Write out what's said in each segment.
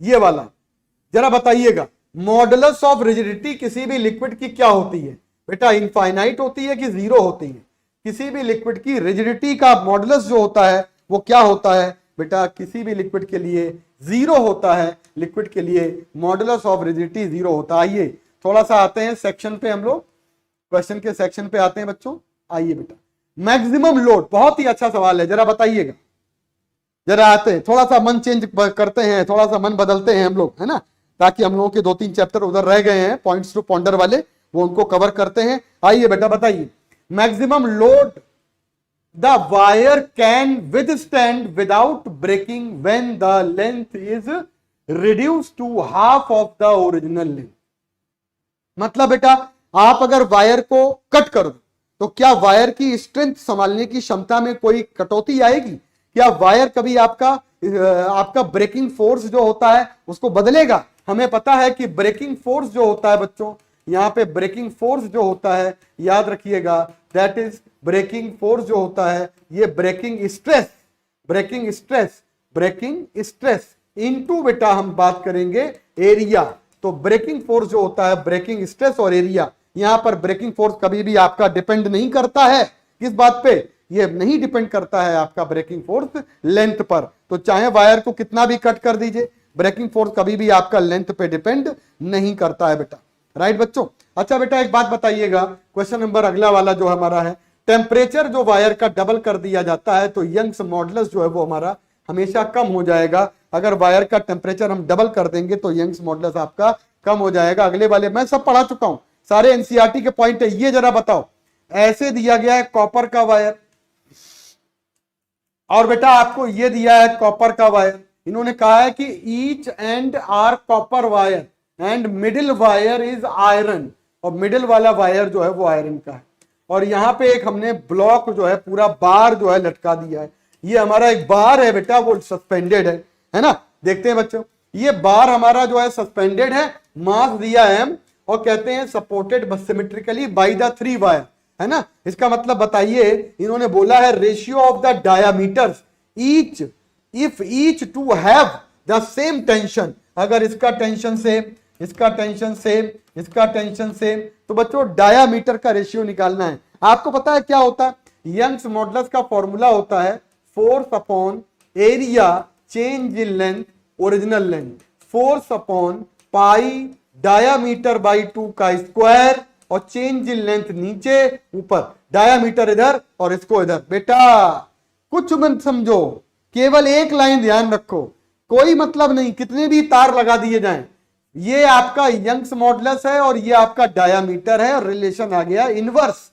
ये वाला, जरा बताइएगा मॉडुलस ऑफ रिजिडिटी किसी भी लिक्विड की क्या होती है बेटा, इनफाइनाइट होती है कि जीरो होती है? किसी भी लिक्विड की रिजिडिटी का मॉडुलस जो होता है वो क्या होता है बेटा, किसी भी लिक्विड के लिए जीरो होता है, लिक्विड के लिए मॉडुलस ऑफ रिजिडिटी जीरो होता है। आइए थोड़ा सा आते हैं सेक्शन पे, हम लोग क्वेश्चन के सेक्शन पे आते हैं बच्चों। आइए बेटा, मैक्सिमम लोड, बहुत ही अच्छा सवाल है, जरा बताइएगा, जरा आते हैं थोड़ा सा मन चेंज करते हैं, थोड़ा सा मन बदलते हैं हम लोग, है ना, ताकि हम लोगों के 2-3 चैप्टर उधर रह गए हैं पॉइंट्स टू पॉन्डर वाले, वो उनको कवर करते हैं। आइए बेटा बताइए, maximum load the wire can withstand without breaking when the length is reduce to half of the original length. मतलब बेटा आप अगर वायर को कट कर दो तो क्या वायर की स्ट्रेंथ संभालने की क्षमता में कोई कटौती आएगी? क्या वायर कभी आपका ब्रेकिंग फोर्स जो होता है उसको बदलेगा? हमें पता है कि ब्रेकिंग फोर्स जो होता है बच्चों, यहां पे ब्रेकिंग फोर्स जो होता है, याद रखिएगा, दैट इज ब्रेकिंग फोर्स जो होता है ये ब्रेकिंग स्ट्रेस इनटू बेटा हम बात करेंगे एरिया। तो ब्रेकिंग फोर्स जो होता है ब्रेकिंग स्ट्रेस और एरिया, यहां पर ब्रेकिंग फोर्स कभी भी आपका डिपेंड नहीं करता है किस बात पे, ये नहीं डिपेंड करता है आपका ब्रेकिंग फोर्स लेंथ पर। तो चाहे वायर को कितना भी कट कर दीजिए, ब्रेकिंग फोर्स कभी भी आपका लेंथ पे डिपेंड नहीं करता है बेटा। राइट बच्चों? अच्छा बेटा एक बात बताइएगा, क्वेश्चन नंबर अगला वाला जो हमारा है, टेम्परेचर जो वायर का डबल कर दिया जाता है तो यंग्स मॉडुलस जो है वो हमारा हमेशा कम हो जाएगा। अगर वायर का टेम्परेचर हम डबल कर देंगे तो यंग्स मॉडुलस आपका कम हो जाएगा। अगले वाले मैं सब पढ़ा चुका हूं, सारे एनसीईआरटी के पॉइंट है। ये जरा बताओ, ऐसे दिया गया है कॉपर का वायर, और बेटा आपको ये दिया है कॉपर का वायर, इन्होंने कहा है कि each end are copper wire and middle wire is iron, और मिडिल वाला वायर जो है वो आयरन का है। और यहां पे एक हमने ब्लॉक जो है पूरा बार जो है लटका दिया है, ये हमारा एक बार है बेटा, वो सस्पेंडेड है ना। देखते हैं बच्चों, ये बार हमारा जो है सस्पेंडेड है, मास दिया है M, और कहते हैं supported symmetrically by the 3 wire, है ना। इसका मतलब बताइए, इन्होंने बोला है ratio of the diameters each if each to have the same tension, अगर इसका टेंशन सेम, इसका टेंशन सेम, इसका टेंशन सेम, तो बच्चों डायामीटर का रेशियो निकालना है। आपको पता है क्या होता है, यंग्स मॉडुलस का फॉर्मूला होता है force upon area change in length original length, force upon pi diameter by 2 का स्क्वायर, और चेंज इन लेंथ नीचे ऊपर, डायामीटर इधर और इसको इधर। बेटा कुछ मत समझो, केवल एक लाइन ध्यान रखो, कोई मतलब नहीं कितने भी तार लगा दिए जाएं, ये आपका यंग्स मॉडुलस है और ये आपका डायामीटर है, और रिलेशन आ गया इनवर्स।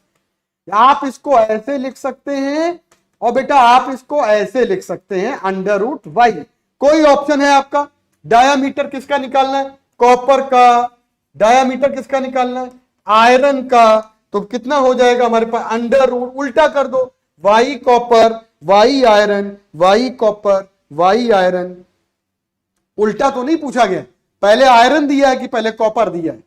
आप इसको ऐसे लिख सकते हैं और बेटा आप इसको ऐसे लिख सकते हैं √y। कोई ऑप्शन है आपका? डायामीटर किसका निकालना है? कॉपर का। डायामीटर किसका निकालना है? आयरन का। तो कितना हो जाएगा हमारे पास? √, उल्टा कर दो, y copper y iron, y copper y iron. उल्टा तो नहीं पूछा गया, पहले आयरन दिया है कि पहले कॉपर दिया है?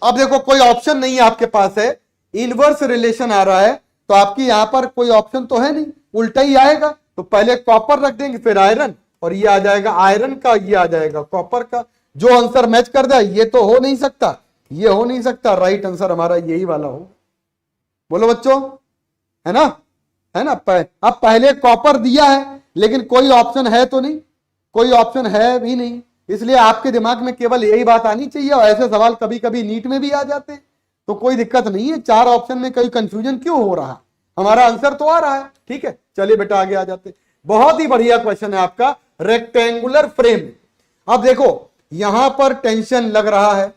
अब देखो कोई ऑप्शन नहीं है आपके पास है, इनवर्स रिलेशन आ रहा है, तो आपकी यहां पर कोई ऑप्शन तो है नहीं, उल्टा ही आएगा। तो पहले कॉपर रख देंगे, फिर आयरन, और ये आ जाएगा आयरन का, ये आ जाएगा कॉपर का। जो आंसर मैच कर जाए, ये तो हो नहीं सकता, ये हो नहीं सकता, राइट आंसर हमारा यही वाला हो। बोलो बच्चों, है ना, है ना। अब पहले कॉपर दिया है लेकिन कोई ऑप्शन है तो नहीं, कोई ऑप्शन है भी नहीं, इसलिए आपके दिमाग में केवल यही बात आनी चाहिए। और ऐसे सवाल कभी कभी नीट में भी आ जाते हैं, तो कोई दिक्कत नहीं है। 4 ऑप्शन में कोई कंफ्यूजन क्यों हो रहा है, हमारा आंसर तो आ रहा है। ठीक है, चलिए बेटा आगे आ जाते। बहुत ही बढ़िया क्वेश्चन है आपका, रेक्टेंगुलर फ्रेम। अब देखो यहां पर टेंशन लग रहा है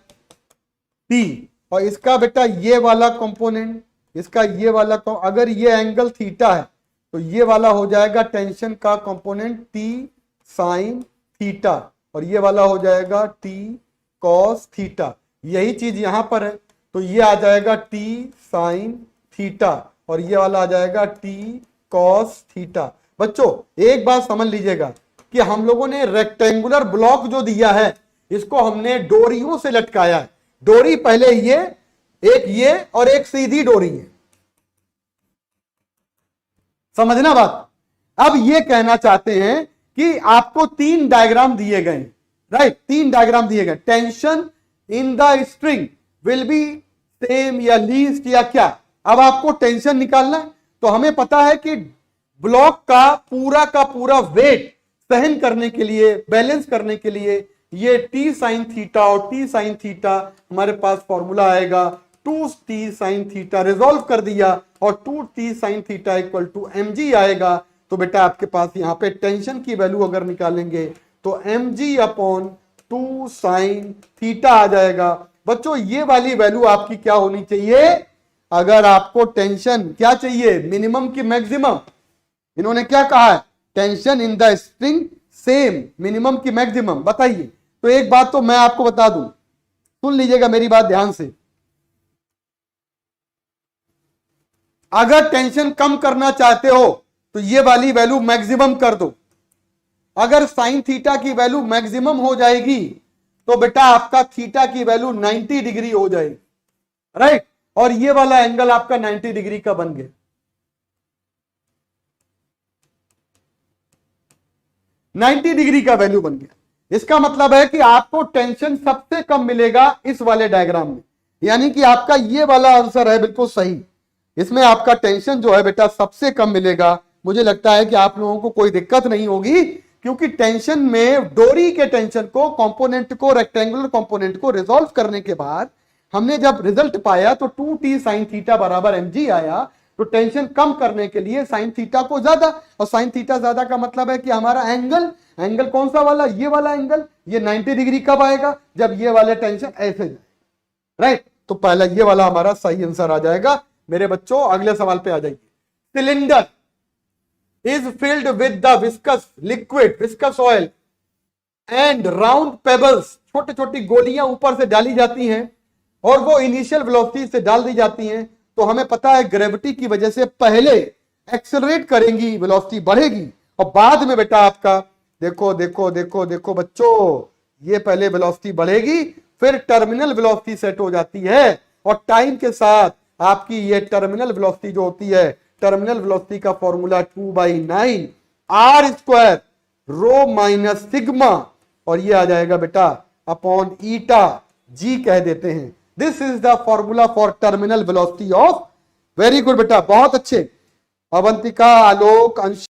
T, और इसका बेटा ये वाला कंपोनेंट, इसका ये वाला अगर ये एंगल थीटा है तो ये वाला हो जाएगा टेंशन का कंपोनेंट T साइन थीटा, और ये वाला हो जाएगा T कॉस थीटा। यही चीज यहां पर है, तो ये आ जाएगा T साइन थीटा, और ये वाला आ जाएगा T कॉस थीटा। बच्चों एक बात समझ लीजिएगा कि हम लोगों ने रेक्टेंगुलर ब्लॉक जो दिया है, इसको हमने डोरियों से लटकाया है। डोरी पहले ये और एक सीधी डोरी है, समझना बात। अब ये कहना चाहते हैं कि आपको 3 डायग्राम दिए गए, राइट, 3 डायग्राम दिए गए, tension in the string will be same या लीस्ट या क्या। अब आपको टेंशन निकालना है, तो हमें पता है कि ब्लॉक का पूरा वेट सहन करने के लिए, बैलेंस करने के लिए ये टी साइन थीटा और टी साइन थीटा हमारे पास फॉर्मूला आएगा 2t साइन थीटा, रिजॉल्व कर दिया और 2t sine theta equal to mg आएगा। तो बेटा आपके पास यहां पे टेंशन की वैल्यू अगर निकालेंगे तो mg अपॉन 2 साइन थीटा आ जाएगा। बच्चों ये वाली वैल्यू आपकी क्या होनी चाहिए, अगर आपको टेंशन क्या चाहिए, मिनिमम की मैक्सिमम, इन्होंने क्या कहा है, tension in the string same, minimum की मैक्सिमम, बताइए। तो एक बात तो मैं आपको बता दूं, सुन लीजिएगा मेरी बात ध्यान से, अगर टेंशन कम करना चाहते हो तो ये वाली वैल्यू मैक्सिमम कर दो। अगर साइन थीटा की वैल्यू मैक्सिमम हो जाएगी तो बेटा आपका थीटा की वैल्यू 90 डिग्री हो जाएगी, राइट, और ये वाला एंगल आपका 90 डिग्री का बन गया। 90 डिग्री का वैल्यू बन गया। इसका मतलब है कि आपको टेंशन सबसे कम मिलेगा इस वाले डायग्राम में, यानी कि आपका ये वाला आंसर है बिल्कुल सही। इसमें आपका टेंशन जो है बेटा सबसे कम मिलेगा। मुझे लगता है कि आप लोगों को कोई दिक्कत नहीं होगी, क्योंकि टेंशन में डोरी के टेंशन को, कंपोनेंट को, रेक्टेंगुलर कंपोनेंट को रिजॉल्व करने के बाद हमने जब रिजल्ट पाया तो 2t साइन थीटा बराबर mg आया। तो टेंशन कम करने के लिए साइन थीटा को ज्यादा, और साइन थीटा ज्यादा का मतलब है कि हमारा एंगल कौन सा वाला, ये वाला एंगल, ये 90 डिग्री कब आएगा, जब ये वाले टेंशन ऐसे जाए, राइट। तो पहला ये वाला हमारा सही आंसर आ जाएगा। मेरे बच्चों अगले सवाल पे आ जाइए। Cylinder is filled with the viscous oil and round pebbles, छोटी छोटी गोलियां ऊपर से डाली जाती हैं और वो इनिशियल वेलोसिटी से डाल दी जाती हैं। तो हमें पता है ग्रेविटी की वजह से पहले एक्सेलरेट करेंगी, वेलोसिटी बढ़ेगी, और बाद में बेटा आपका देखो देखो देखो देखो बच्चों, ये पहले वेलोसिटी बढ़ेगी, फिर टर्मिनल वेलोसिटी सेट हो जाती है, और टाइम के साथ आपकी ये टर्मिनल वेलोसिटी जो होती है, टर्मिनल वेलोसिटी का formula 2/9 r square rho minus sigma, और ये आ जाएगा बेटा अपॉन ईटा जी कह देते हैं। This is the formula for terminal velocity of, very good बेटा, बहुत अच्छे। अवंतिका, आलोक, अंश